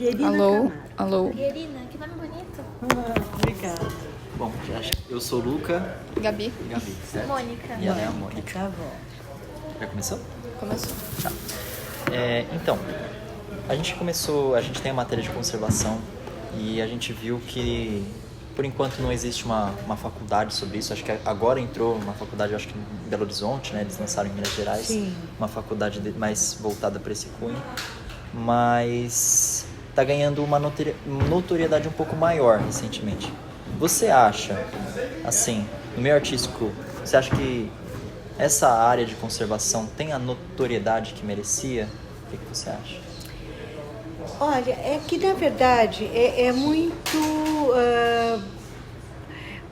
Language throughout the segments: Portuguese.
Guerina Alô? Camargo. Alô? Guerina, que nome bonito. Obrigada. Bom, eu sou o Luca. Gabi? Gabi, certo? Mônica. E ela é a Mônica. Tá bom. Já começou? Começou. Então, a gente tem a matéria de conservação e a gente viu que, por enquanto, não existe uma faculdade sobre isso. Acho que agora entrou uma faculdade, acho que em Belo Horizonte, né? Eles lançaram em Minas Gerais. Sim. Uma faculdade mais voltada para esse cunho. Mas está ganhando uma notoriedade um pouco maior recentemente. Você acha, assim, no meio artístico, você acha que essa área de conservação tem a notoriedade que merecia? O que você acha? Olha, é que na verdade é muito.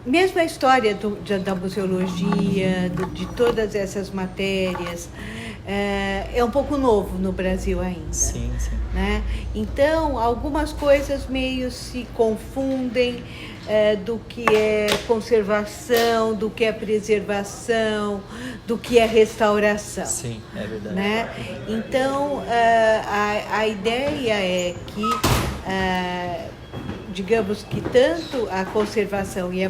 Mesmo a história da museologia, de todas essas matérias, é um pouco novo no Brasil ainda. Sim. Né? Então, algumas coisas meio se confundem do que é conservação, do que é preservação, do que é restauração. Sim, é verdade. Né? Então, a ideia é que, digamos que tanto a conservação e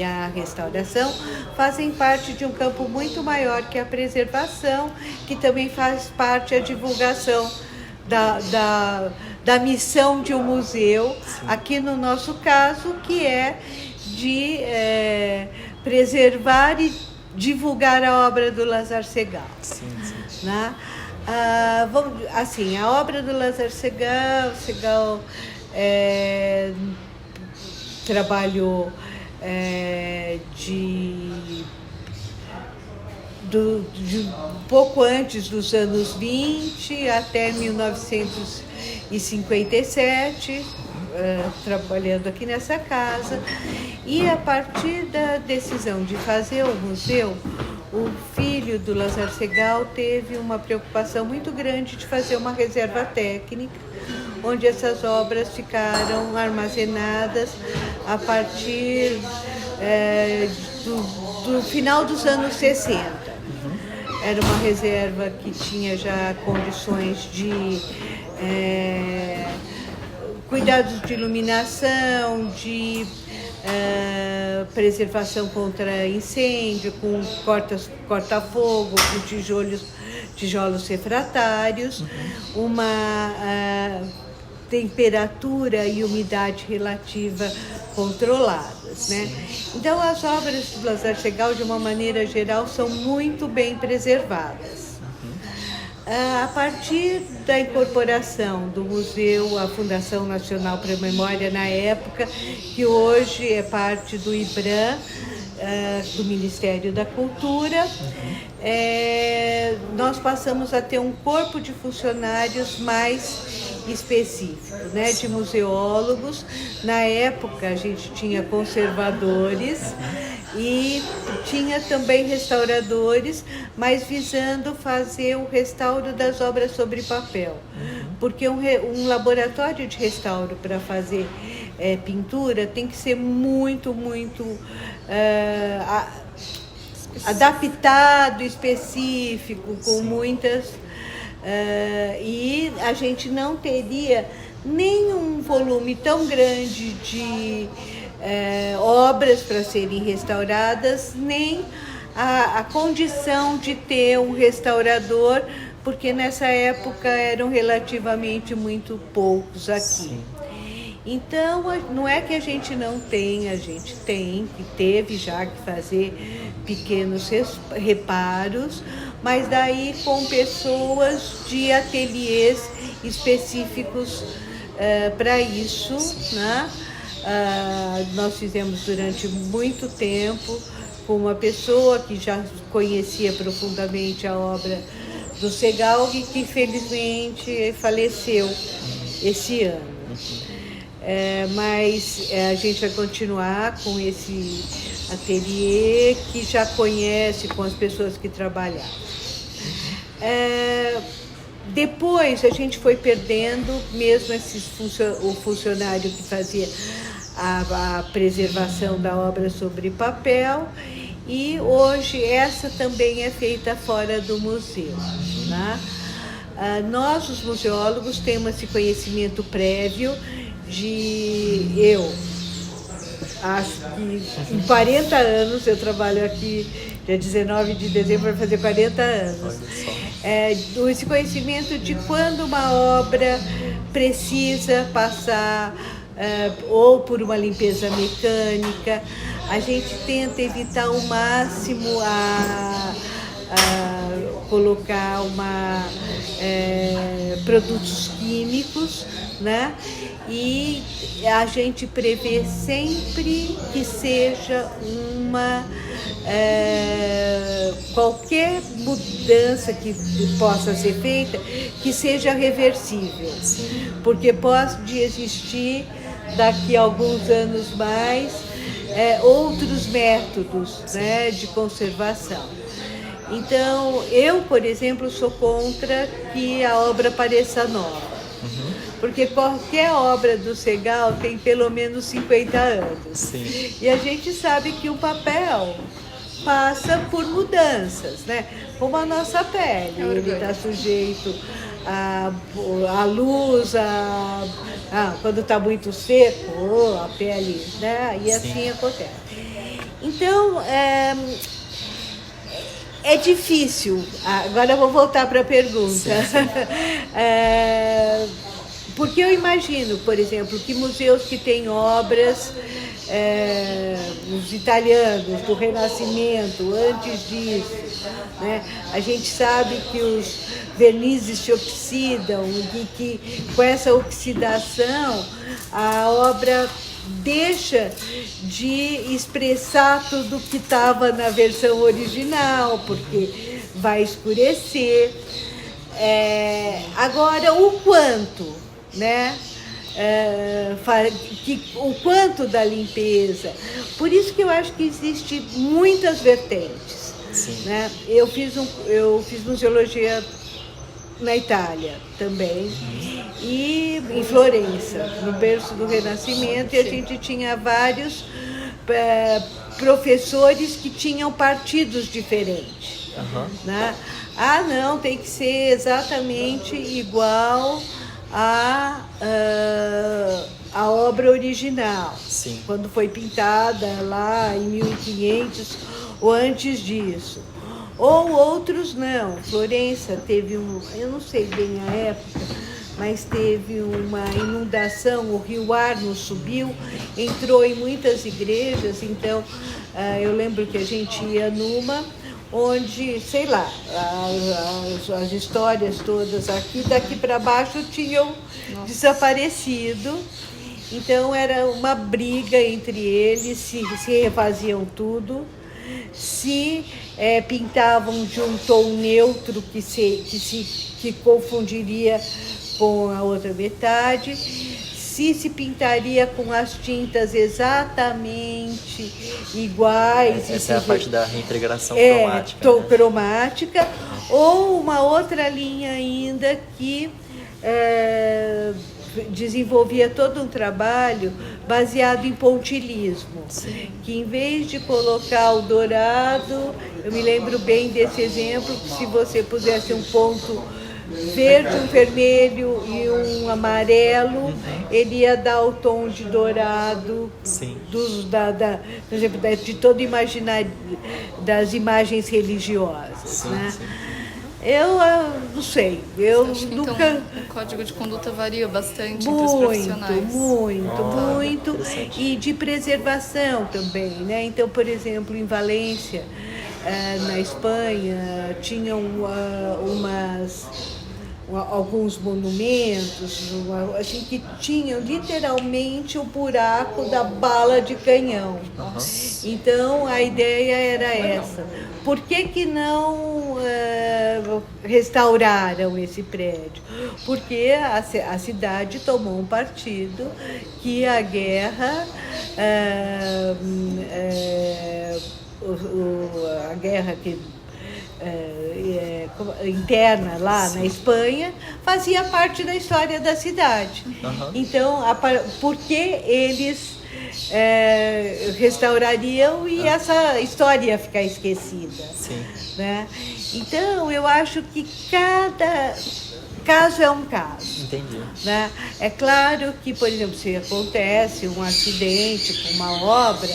a restauração fazem parte de um campo muito maior que a preservação, que também faz parte a divulgação da missão de um museu, sim, aqui no nosso caso, que é de preservar e divulgar a obra do Lázaro Segall. Sim. Né? Assim, a obra do Lázaro Segall trabalhou de pouco antes dos anos 20 até 1957, trabalhando aqui nessa casa. E a partir da decisão de fazer o museu, o filho do Lázaro Segall teve uma preocupação muito grande de fazer uma reserva técnica, onde essas obras ficaram armazenadas a partir do final dos anos 60. Era uma reserva que tinha já condições de cuidados de iluminação, de preservação contra incêndio, com corta-fogo, com tijolos refratários, uma temperatura e umidade relativa controladas, né? Então, as obras do Lázaro Segall, de uma maneira geral, são muito bem preservadas. A partir da incorporação do museu à Fundação Nacional para a Memória, na época, que hoje é parte do IBRAM, do Ministério da Cultura, nós passamos a ter um corpo de funcionários mais específico, né, de museólogos. Na época a gente tinha conservadores e tinha também restauradores, mas visando fazer o restauro das obras sobre papel, porque um laboratório de restauro para fazer pintura tem que ser muito adaptado, específico, com muitas e a gente não teria nenhum volume tão grande de obras para serem restauradas, nem a condição de ter um restaurador, porque nessa época eram relativamente muito poucos aqui. Sim. Então, não é que a gente não tem, a gente tem, que teve já que fazer pequenos reparos, mas daí com pessoas de ateliês específicos para isso, né? Nós fizemos durante muito tempo com uma pessoa que já conhecia profundamente a obra do Segall e que infelizmente faleceu esse ano. Mas a gente vai continuar com esse ateliê que já conhece, com as pessoas que trabalharam. Depois a gente foi perdendo mesmo o funcionário que fazia a preservação da obra sobre papel, e hoje essa também é feita fora do museu, né? Nós, os museólogos, temos esse conhecimento prévio acho que em 40 anos, eu trabalho aqui, dia 19 de dezembro vai fazer 40 anos. Esse conhecimento de quando uma obra precisa passar ou por uma limpeza mecânica. A gente tenta evitar ao máximo a colocar produtos químicos, né? E a gente prevê sempre que seja qualquer mudança que possa ser feita, que seja reversível, porque pode existir daqui a alguns anos mais outros métodos, né, de conservação. Então, eu, por exemplo, sou contra que a obra pareça nova. Porque qualquer obra do Segal tem pelo menos 50 anos. Sim. E a gente sabe que o papel passa por mudanças, né? Como a nossa pele, ele está sujeito à luz, quando está muito seco, a pele, né? E assim acontece. Então, é difícil. Agora eu vou voltar para a pergunta. Porque eu imagino, por exemplo, que museus que têm obras, os italianos, do Renascimento, antes disso, né? A gente sabe que os vernizes se oxidam e que com essa oxidação a obra deixa de expressar tudo que estava na versão original, porque vai escurecer. Agora, o quanto, né? O quanto da limpeza. Por isso que eu acho que existe muitas vertentes. Né? Eu fiz museologia na Itália também, e em Florença, no berço do Renascimento, e a gente tinha vários professores que tinham partidos diferentes. Né? Não, tem que ser exatamente igual a obra original, quando foi pintada lá em 1500 ou antes disso. Ou outros não. Florença teve eu não sei bem a época, mas teve uma inundação, o rio Arno subiu, entrou em muitas igrejas, então eu lembro que a gente ia numa onde, sei lá, as histórias todas daqui para baixo tinham desaparecido. Então era uma briga entre eles, se refaziam tudo, se pintavam de um tom neutro que confundiria com a outra metade, se pintaria com as tintas exatamente iguais. Essa é a parte da reintegração cromática. Ou uma outra linha ainda que desenvolvia todo um trabalho baseado em pontilhismo, que em vez de colocar o dourado, eu me lembro bem desse exemplo, que se você pusesse um ponto verde, um vermelho e um amarelo, ele ia dar o tom de dourado por exemplo, de todo o imaginário das imagens religiosas. Né? Eu não sei, eu nunca... Então, o código de conduta varia bastante entre os profissionais. Muito. E de preservação também, né? Então, por exemplo, em Valência, na Espanha, tinham alguns monumentos assim, que tinham literalmente o buraco da bala de canhão. Então a ideia era essa. Por que não restauraram esse prédio? Porque a cidade tomou um partido que a guerra a guerra que interna lá na Espanha fazia parte da história da cidade. Então, por que eles restaurariam e essa história ia ficar esquecida? Né? Então, eu acho que caso é um caso. Entendi. Né? É claro que, por exemplo, se acontece um acidente com uma obra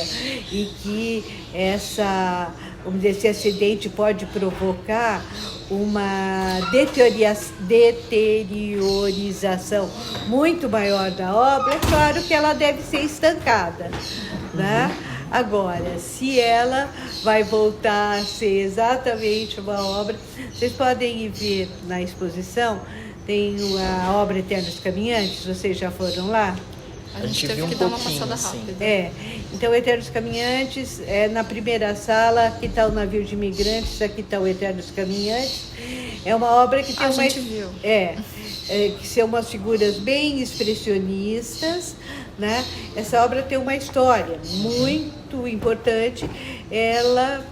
e que vamos dizer, esse acidente pode provocar uma deteriorização muito maior da obra, é claro que ela deve ser estancada, né? Agora, se ela vai voltar a ser exatamente uma obra, vocês podem ir ver na exposição, tem a obra Eternos Caminhantes, vocês já foram lá? A gente teve viu que um dar uma pouquinho, passada sim. rápida. Então Eternos Caminhantes é na primeira sala, aqui está o navio de imigrantes, aqui está o Eternos Caminhantes. É uma obra que tem A gente viu. Que são umas figuras bem expressionistas, né? Essa obra tem uma história muito importante. Ela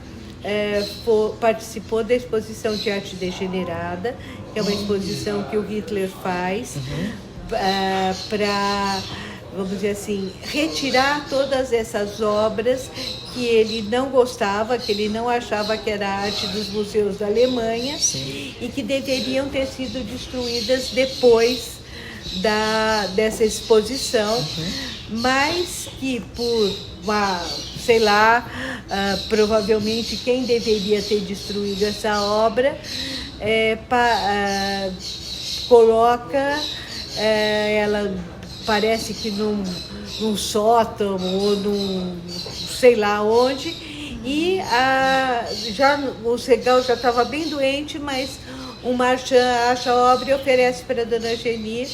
participou da exposição de arte degenerada, que é uma exposição que o Hitler faz para, vamos dizer assim, retirar todas essas obras que ele não gostava, que ele não achava que era arte dos museus da Alemanha. Sim. E que deveriam ter sido destruídas depois dessa exposição, mas que por sei lá, provavelmente quem deveria ter destruído essa obra coloca ela, parece que num sótão ou num sei lá onde, e o Segal já estava bem doente, mas o Marchand acha a obra e oferece para a Dona Geni.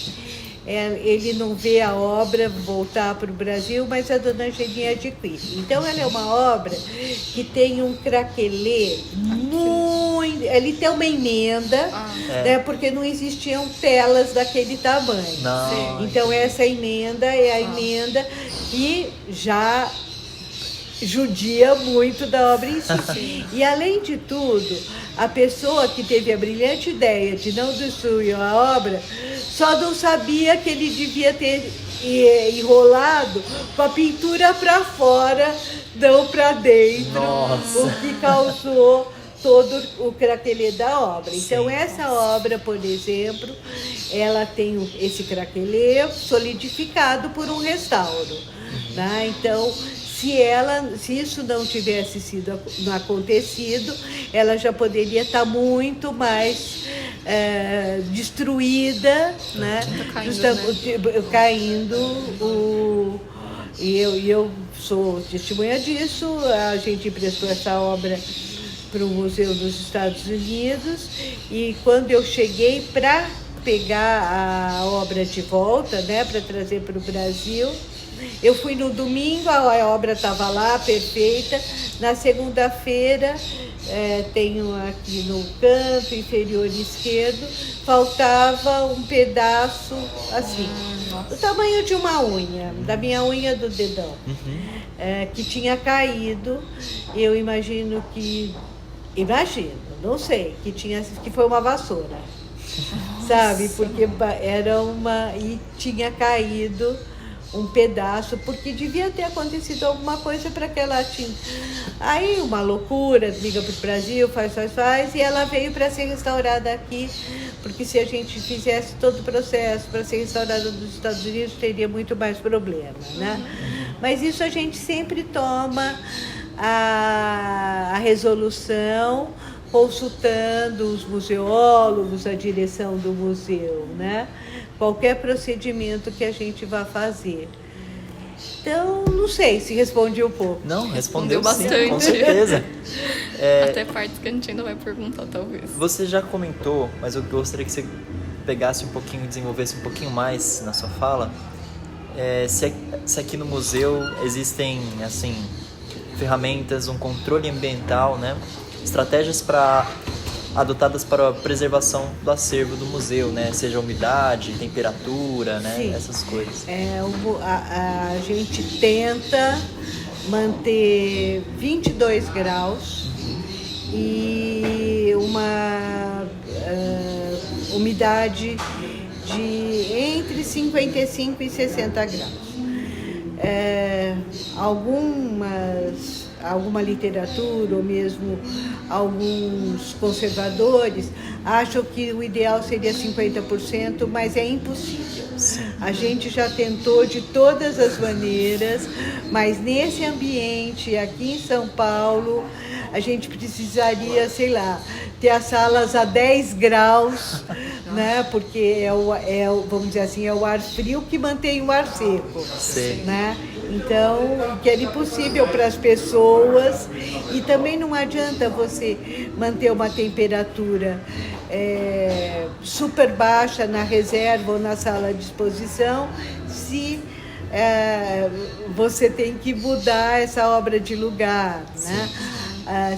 Ele não vê a obra voltar para o Brasil, mas a Dona Geni adquire. Então ela é uma obra que tem um craquelê muito... Ele tem uma emenda, né, porque não existiam telas daquele tamanho. Não. Então essa emenda é a emenda que já judia muito da obra em si. E além de tudo, a pessoa que teve a brilhante ideia de não destruir a obra só não sabia que ele devia ter enrolado com a pintura para fora, não para dentro. Nossa. O que causou todo o craquelê da obra. Então, Sim. essa obra, por exemplo, ela tem esse craquelê solidificado por um restauro. Né? Então, se isso não tivesse acontecido, ela já poderia estar muito mais destruída, né? Caindo. E eu sou testemunha disso. A gente emprestou essa obra para o Museu dos Estados Unidos, e quando eu cheguei para pegar a obra de volta, né, para trazer para o Brasil, eu fui no domingo, a obra estava lá, perfeita. Na segunda-feira, tenho aqui no canto inferior esquerdo, faltava um pedaço assim, do tamanho de uma unha, da minha unha do dedão, que tinha caído. Eu imagino, não sei, que foi uma vassoura, sabe? Porque e tinha caído um pedaço, porque devia ter acontecido alguma coisa para que ela tinha. Aí uma loucura, liga para o Brasil, faz, e ela veio para ser restaurada aqui, porque se a gente fizesse todo o processo para ser restaurada nos Estados Unidos, teria muito mais problema, né? Mas isso a gente sempre toma a resolução consultando os museólogos, a direção do museu, né? Qualquer procedimento que a gente vá fazer. Então, não sei se respondi um pouco. Não, respondeu bastante. Sim, com certeza. Até partes que a gente ainda vai perguntar, talvez. Você já comentou, mas eu gostaria que você pegasse um pouquinho, desenvolvesse um pouquinho mais na sua fala. Se aqui no museu existem, assim, ferramentas, um controle ambiental, né? Estratégias adotadas para a preservação do acervo do museu, né? Seja umidade, temperatura, né? Sim. Essas coisas. A gente tenta manter 22 graus e uma umidade de entre 55 e 60 graus. Algumas alguma literatura, ou mesmo alguns conservadores, acham que o ideal seria 50%, mas é impossível. A gente já tentou de todas as maneiras, mas nesse ambiente, aqui em São Paulo, a gente precisaria, sei lá, ter as salas a 10 graus, né? Porque vamos dizer assim, é o ar frio que mantém o ar seco. Sim. Né? Então, que era impossível para as pessoas, e também não adianta você manter uma temperatura super baixa na reserva ou na sala de exposição se você tem que mudar essa obra de lugar, né?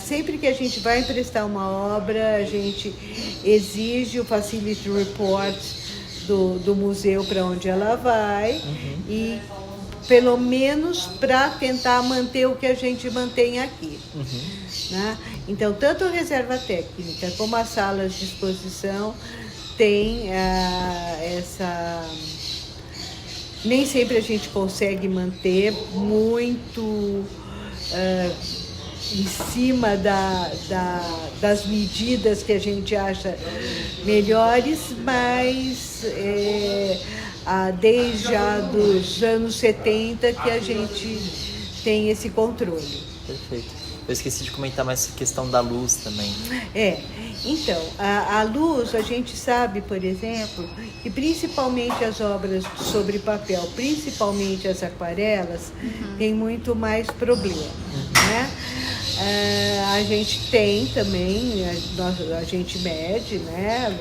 Sempre que a gente vai emprestar uma obra, a gente exige o Facility Report do museu para onde ela vai, e pelo menos para tentar manter o que a gente mantém aqui. Né? Então, tanto a reserva técnica como as salas de exposição tem essa... Nem sempre a gente consegue manter muito em cima das medidas que a gente acha melhores, mas desde já dos anos 70 que a gente tem esse controle. Perfeito. Eu esqueci de comentar mais a questão da luz também. Então, a luz, a gente sabe, por exemplo, que principalmente as obras sobre papel, principalmente as aquarelas, tem muito mais problema, né? A gente tem também, a gente mede, né,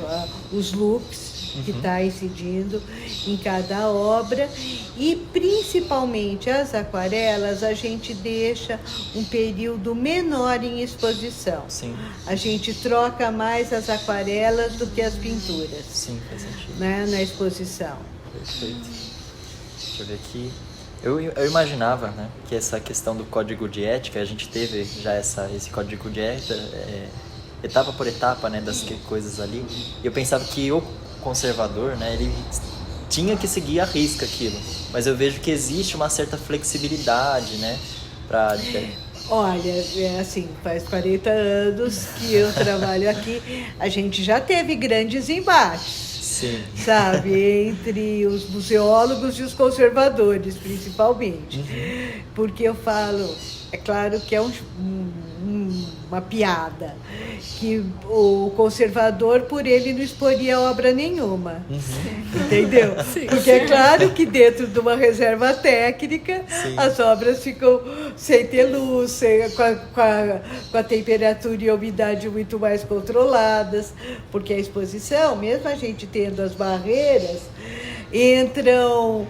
os looks que está incidindo em cada obra, e principalmente as aquarelas a gente deixa um período menor em exposição. Sim. A gente troca mais as aquarelas do que as pinturas. Sim, faz sentido. Né, na exposição. Perfeito. Deixa eu ver aqui. Eu imaginava, né, que essa questão do código de ética, a gente teve já esse código de ética, etapa por etapa, né, das coisas ali, e eu pensava que o conservador, né, ele tinha que seguir à risca aquilo, mas eu vejo que existe uma certa flexibilidade, né, para... Olha, assim, faz 40 anos que eu trabalho aqui, a gente já teve grandes embates. Sim. Sabe, entre os museólogos e os conservadores, principalmente. Porque eu falo, é claro que é uma piada, que o conservador, por ele, não exporia obra nenhuma. Entendeu? Sim. Porque é claro que dentro de uma reserva técnica, sim, as obras ficam sem ter luz, com a temperatura e a umidade muito mais controladas, porque a exposição, mesmo a gente tendo as barreiras, entram,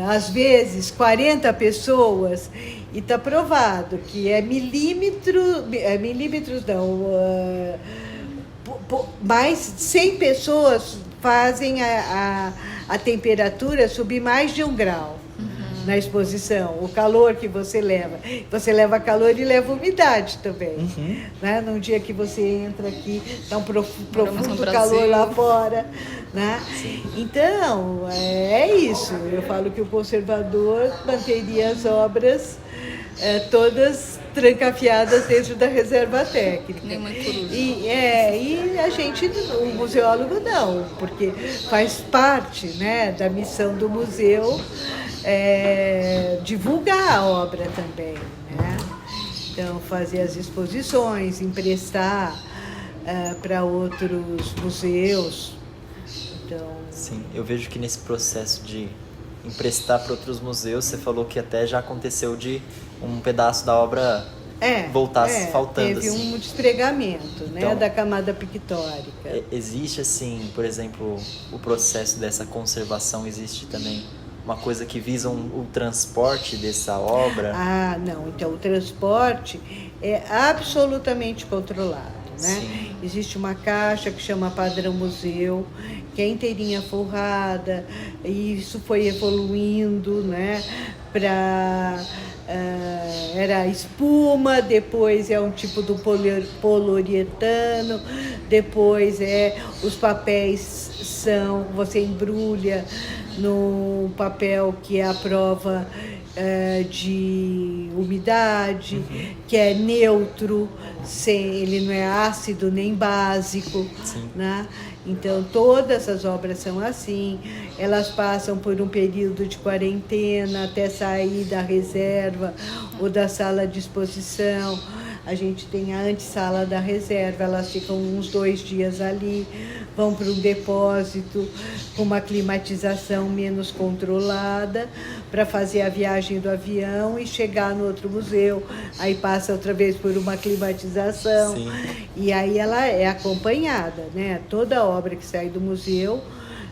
às vezes, 40 pessoas, e está provado que mais 100 pessoas fazem a temperatura subir mais de 1 grau. Na exposição, o calor que você leva calor e leva umidade também, né? Num dia que você entra aqui, está um profundo calor lá fora, né? Então, é isso, eu falo que o conservador manteria as obras todas trancafiadas dentro da reserva técnica. Nenhuma coruja. E a gente, o museólogo não, porque faz parte, né, da missão do museu divulgar a obra também, né? Então, fazer as exposições, emprestar para outros museus. Então... Sim, eu vejo que nesse processo de emprestar para outros museus, você falou que até já aconteceu de um pedaço da obra voltar faltando. Teve assim. um despregamento, né, então, da camada pictórica. Existe, assim, por exemplo, o processo dessa conservação, existe também uma coisa que visa o transporte dessa obra? Ah, não. Então, o transporte é absolutamente controlado, né? Sim. Existe uma caixa que chama Padrão Museu, que é inteirinha forrada, e isso foi evoluindo, né, para... era espuma, depois é um tipo do poliuretano, depois os papéis você embrulha no papel que é a prova de umidade, que é neutro, ele não é ácido nem básico, né? Então, todas as obras são assim, elas passam por um período de quarentena até sair da reserva ou da sala de exposição. A gente tem a antessala da reserva, elas ficam uns 2 dias ali, vão para um depósito com uma climatização menos controlada para fazer a viagem do avião e chegar no outro museu. Aí passa outra vez por uma climatização. Sim. E aí ela é acompanhada, né? Toda obra que sai do museu,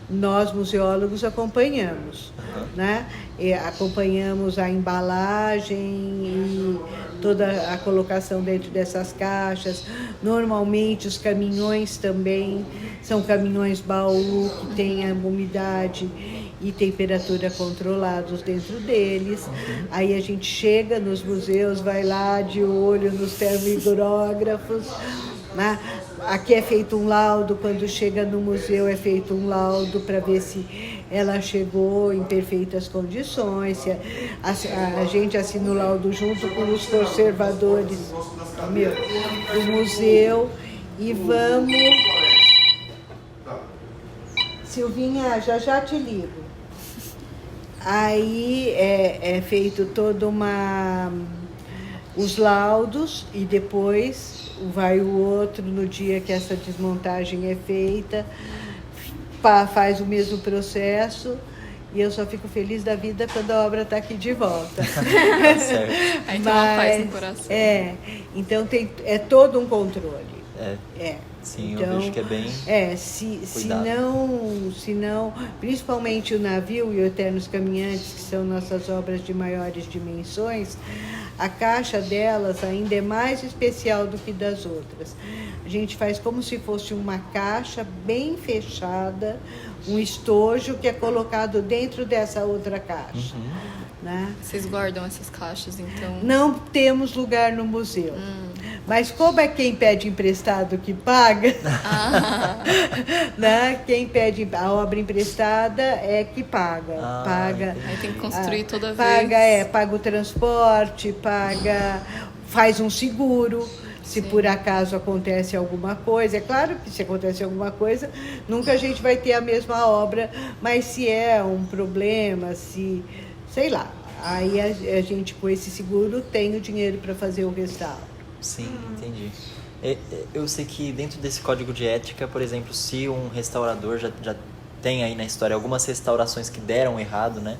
nós museólogos acompanhamos, né? E acompanhamos a embalagem e toda a colocação dentro dessas caixas. Normalmente os caminhões também são caminhões baú que têm a umidade e temperatura controlados dentro deles. Aí a gente chega nos museus, vai lá de olho nos termohidrógrafos, né? Aqui é feito um laudo, quando chega no museu é feito um laudo para ver se ela chegou em perfeitas condições, se a gente assina o laudo junto com os conservadores do museu e vamos... Silvinha, já te ligo. Aí é feito os laudos e depois vai o outro no dia que essa desmontagem é feita, faz o mesmo processo e eu só fico feliz da vida quando a obra está aqui de volta. Certo. Aí tem uma paz no coração. Então é todo um controle. Sim, então, eu vejo que é bem se não, principalmente o navio e o Eternos Caminhantes, que são nossas obras de maiores dimensões, a caixa delas ainda é mais especial do que das outras. A gente faz como se fosse uma caixa bem fechada, um estojo que é colocado dentro dessa outra caixa. Né? Vocês guardam essas caixas, então? Não temos lugar no museu. Mas como é quem pede emprestado que paga, né? Quem pede a obra emprestada é que paga. Aí tem que construir toda vez. Paga o transporte, faz um seguro. Se por acaso acontece alguma coisa, é claro que se acontece alguma coisa, nunca a gente vai ter a mesma obra, mas se é um problema, sei lá, aí a gente com esse seguro tem o dinheiro para fazer o restauro. Sim, entendi. Eu sei que dentro desse código de ética, por exemplo, se um restaurador já tem aí na história algumas restaurações que deram errado, né?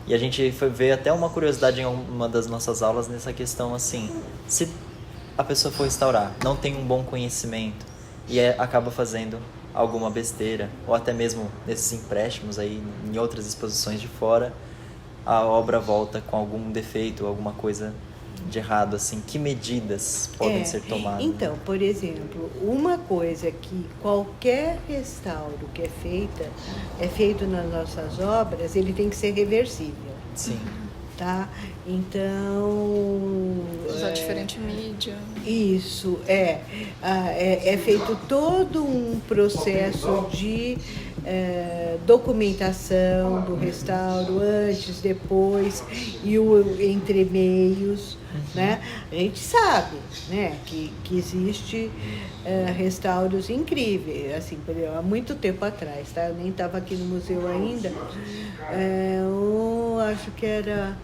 E a gente foi ver até uma curiosidade em uma das nossas aulas nessa questão, assim, se a pessoa for restaurar, não tem um bom conhecimento e acaba fazendo alguma besteira, ou até mesmo nesses empréstimos aí, em outras exposições de fora, a obra volta com algum defeito, alguma coisa de errado, assim, que medidas podem ser tomadas? Então, por exemplo, uma coisa que qualquer restauro que é feito nas nossas obras, ele tem que ser reversível. Sim. Tá? Então... Usar diferente mídia. Isso, é feito todo um processo de documentação do restauro, antes, depois, e o entremeios, né? A gente sabe, né, que existe restauros incríveis, assim, há muito tempo atrás, tá? Eu nem estava aqui no museu ainda, eu acho que era...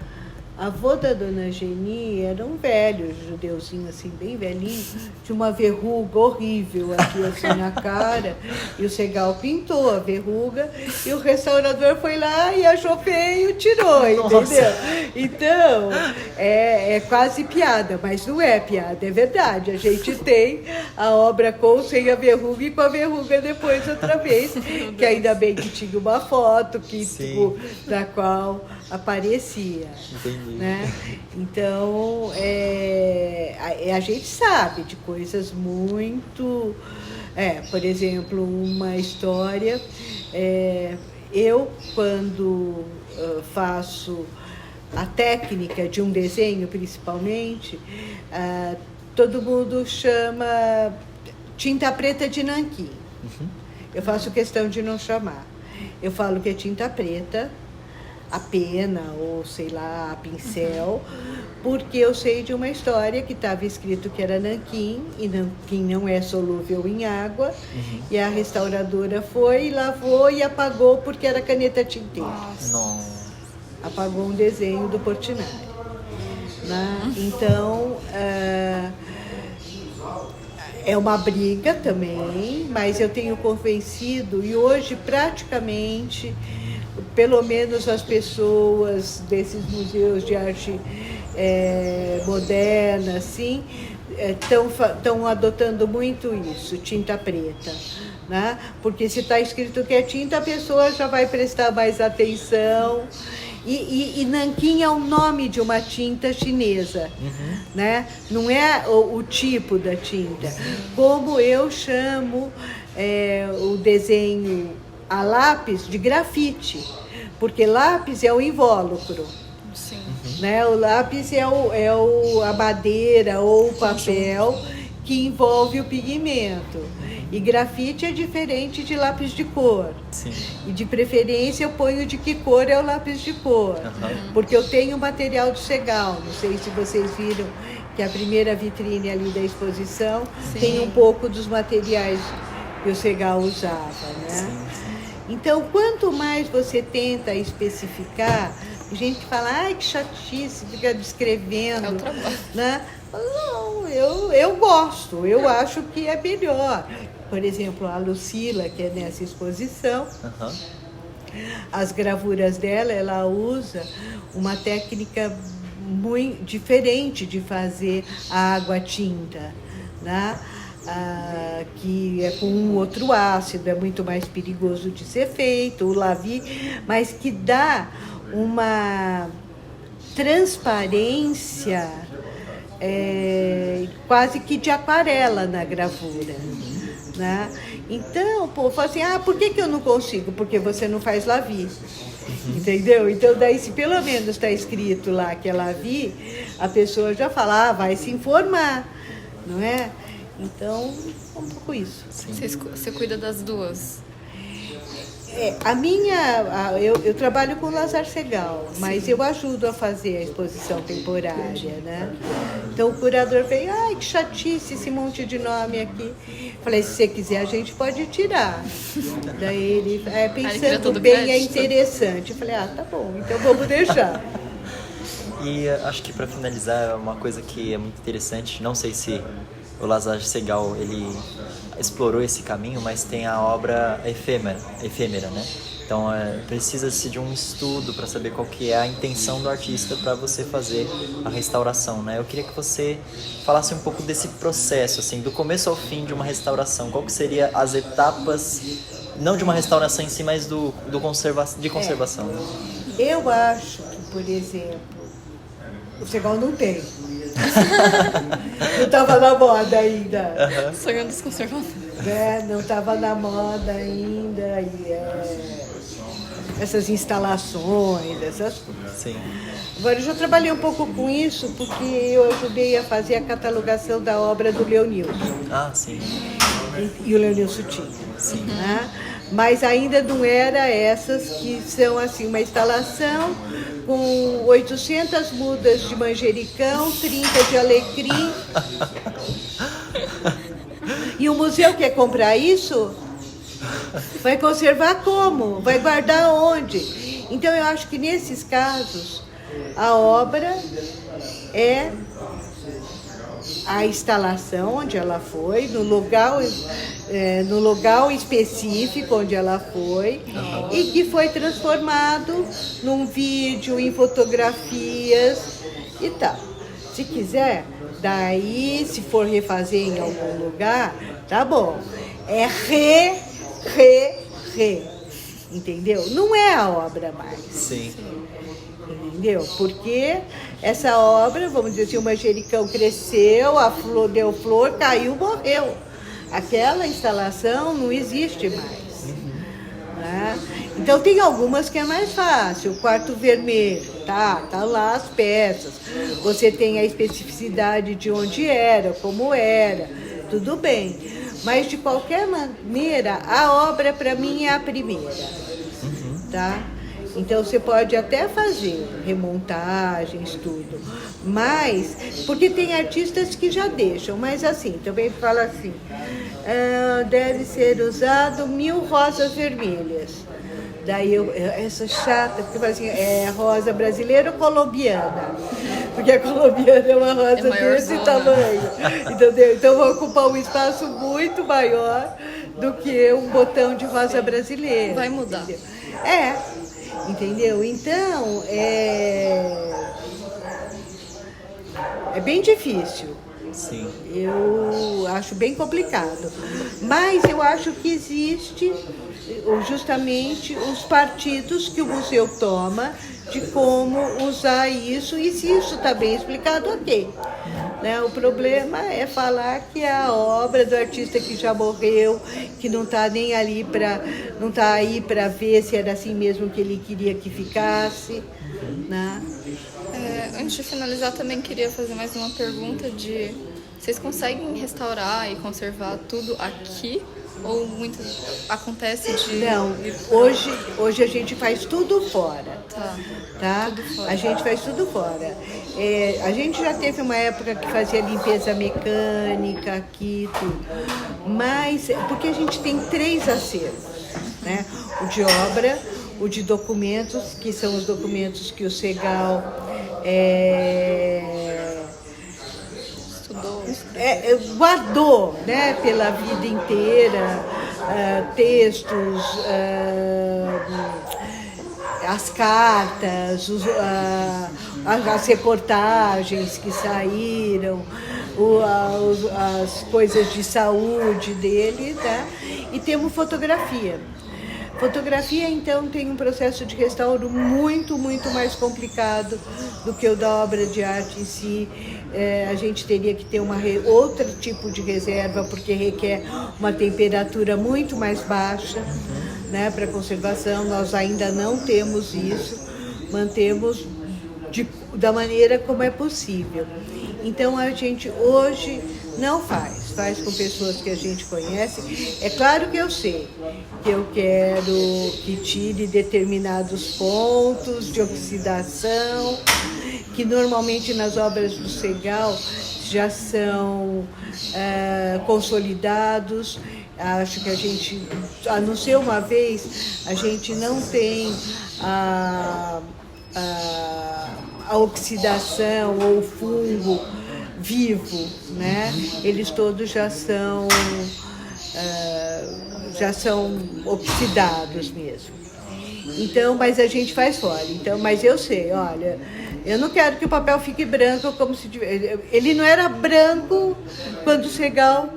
avô da dona Geni era um velho judeuzinho, assim, bem velhinho, tinha uma verruga horrível aqui, assim, na cara, e o Segal pintou a verruga, e o restaurador foi lá e achou feio e tirou, entendeu? Então, é quase piada, mas não é piada, é verdade. A gente tem a obra com sem a verruga e com a verruga depois outra vez, que ainda bem que tinha uma foto da qual aparecia. Entendi. Né? Então, a gente sabe de coisas muito... por exemplo, uma história... eu, quando faço a técnica de um desenho, principalmente, todo mundo chama tinta preta de nanquim. Eu faço questão de não chamar. eu falo que é tinta preta, a pena ou sei lá, a pincel, porque eu sei de uma história que estava escrito que era nanquim, e nanquim não é solúvel em água, e a restauradora foi, lavou e apagou porque era caneta tinteira. Não. Apagou um desenho do Portinari. Né? Então, é uma briga também, mas eu tenho convencido, e hoje praticamente, pelo menos as pessoas desses museus de arte moderna, assim, estão adotando muito isso, tinta preta. Né? Porque se está escrito que é tinta, a pessoa já vai prestar mais atenção. E nanquim é o nome de uma tinta chinesa, né? Não é o tipo da tinta. Como eu chamo o desenho a lápis de grafite, porque lápis é o invólucro. Sim. Né? O lápis é a madeira ou o papel que envolve o pigmento. E grafite é diferente de lápis de cor. Sim. E de preferência eu ponho de que cor é o lápis de cor. Porque eu tenho material de Segal. Não sei se vocês viram que a primeira vitrine ali da exposição tem um pouco dos materiais que o Segal usava, né? Sim. Então, quanto mais você tenta especificar, gente fala, ai, que chatice, fica descrevendo. É o trabalho. Né? Não, eu gosto, eu acho que é melhor. Por exemplo, a Lucila, que é nessa exposição, as gravuras dela, ela usa uma técnica muito diferente de fazer a água tinta, né? Que é com um outro ácido, é muito mais perigoso de ser feito, o Lavi, mas que dá uma transparência quase que de aquarela na gravura. Né? Então, o povo fala assim, por que eu não consigo? Porque você não faz Lavi. Entendeu? Então, daí, se pelo menos está escrito lá que é Lavi, a pessoa já fala, vai se informar, não é? Então, é um pouco isso. Você cuida das duas? Eu trabalho com o Lazar Segal, mas eu ajudo a fazer a exposição temporária, né? Então o curador veio, ai, que chatice esse monte de nome aqui. Falei, se você quiser a gente pode tirar. Daí ele, pensando bem, é interessante. Eu falei, tá bom, então vamos deixar. E acho que para finalizar, uma coisa que é muito interessante, não sei se o Lazar Segal ele explorou esse caminho, mas tem a obra efêmera, né? Então precisa-se de um estudo para saber qual que é a intenção do artista para você fazer a restauração, né? Eu queria que você falasse um pouco desse processo, assim, do começo ao fim de uma restauração. Qual que seria as etapas, não de uma restauração em si, mas de conservação? Né? Eu acho que, por exemplo, o Segal não tem. Não estava na moda ainda. Sonhando os conservadores. Não estava na moda ainda. Essas instalações, essas coisas. Sim. Agora, eu já trabalhei um pouco com isso, porque eu ajudei a fazer a catalogação da obra do Leonilson. Sim. E o Leonilson tinha. Sim. Né? Mas ainda não era essas que são assim, uma instalação com 800 mudas de manjericão, 30 de alecrim. E o museu quer comprar isso? Vai conservar como? Vai guardar onde? Então eu acho que nesses casos a obra é a instalação onde ela foi, no local específico onde ela foi, e que foi transformado num vídeo, em fotografias e tal. Se quiser, daí, se for refazer em algum lugar, tá bom. É entendeu? Não é a obra mais. Sim. Entendeu? Porque essa obra, vamos dizer assim, o manjericão cresceu, a flor deu flor, caiu, morreu. Aquela instalação não existe mais. Né? Então tem algumas que é mais fácil. O quarto vermelho, tá lá as peças. Você tem a especificidade de onde era, como era, tudo bem. Mas de qualquer maneira, a obra para mim é a primeira. tá? Então você pode até fazer remontagens, tudo, mas, porque tem artistas que já deixam, mas assim, também fala assim, deve ser usado 1000 rosas vermelhas. Daí essa chata, porque fala assim, é rosa brasileira ou colombiana? Porque a colombiana é uma rosa desse tamanho, entendeu? Então vai ocupar um espaço muito maior do que um botão de rosa brasileira. Vai mudar. Entendeu? Entendeu? Então, é bem difícil. Sim. Eu acho bem complicado. Mas eu acho que existe justamente os partidos que o museu toma de como usar isso, e se isso está bem explicado, ok. Né? O problema é falar que a obra do artista que já morreu, que não está nem ali não está aí para ver se era assim mesmo que ele queria que ficasse. Né? Antes de finalizar, também queria fazer mais uma pergunta de vocês conseguem restaurar e conservar tudo aqui? Ou muito acontece de... Não, hoje a gente faz tudo fora. Tá? Tudo fora. A gente faz tudo fora. A gente já teve uma época que fazia limpeza mecânica aqui, tudo. Mas, porque a gente tem 3 acervos, né? O de obra, o de documentos, que são os documentos que o Segal guardou, né, pela vida inteira, textos, as cartas, as reportagens que saíram, as coisas de saúde dele, tá? E temos fotografia. Fotografia, então, tem um processo de restauro muito, muito mais complicado do que o da obra de arte em si. A gente teria que ter outro tipo de reserva, porque requer uma temperatura muito mais baixa, né, para conservação. Nós ainda não temos isso, mantemos da maneira como é possível. Então, a gente hoje não faz com pessoas que a gente conhece. É claro que eu sei que eu quero que tire determinados pontos de oxidação, que normalmente nas obras do Segal já são consolidados. Acho que a gente, a não ser uma vez, a gente não tem a oxidação ou o fungo vivo, né? Eles todos já são oxidados mesmo. Então, mas a gente faz fora. Então, mas eu sei, olha, eu não quero que o papel fique branco como se tivesse. Ele não era branco quando o Segal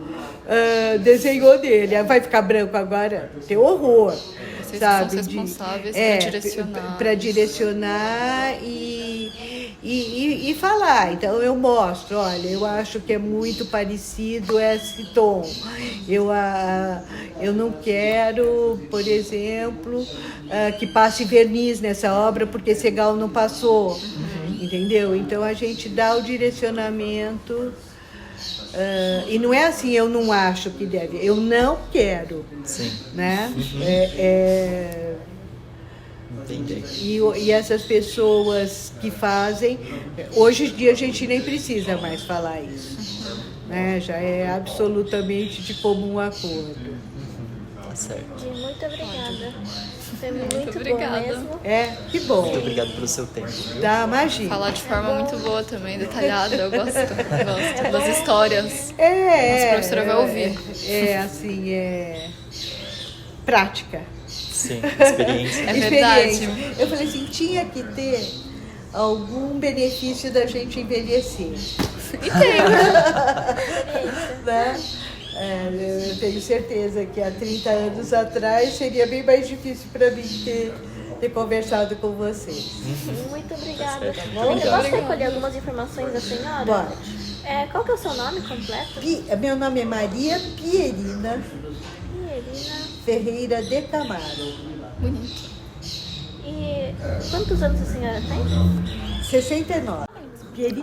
desenhou dele. Vai ficar branco agora? Tem horror. Vocês sabe? São responsáveis para direcionar. Para direcionar e falar. Então eu mostro, olha, eu acho que é muito parecido esse tom. Eu não quero, por exemplo, que passe verniz nessa obra, porque Segal não passou. Entendeu? Então a gente dá o direcionamento. E não é assim, eu não acho que deve, eu não quero. Sim. Né? Entendi. E essas pessoas que fazem, hoje em dia a gente nem precisa mais falar isso. Né? Já é absolutamente de comum acordo. Tá certo. Muito obrigada. Foi muito obrigada. bom mesmo. Que bom. Muito obrigado pelo seu tempo. Viu? Dá, imagina. Falar de forma muito boa também, detalhada, eu gosto das histórias. Nossa professora vai ouvir. Prática. Sim, experiência. É verdade. Eu falei assim, tinha que ter algum benefício da gente envelhecer. E tem. Né? Eu tenho certeza que há 30 anos atrás seria bem mais difícil para mim ter conversado com vocês. Muito obrigada. Tá Eu posso recolher algumas informações da senhora? Pode. Qual que é o seu nome completo? Meu nome é Maria Pierina Ferreira de Camargo. Bonito. E quantos anos a senhora tem? 69. Pierina.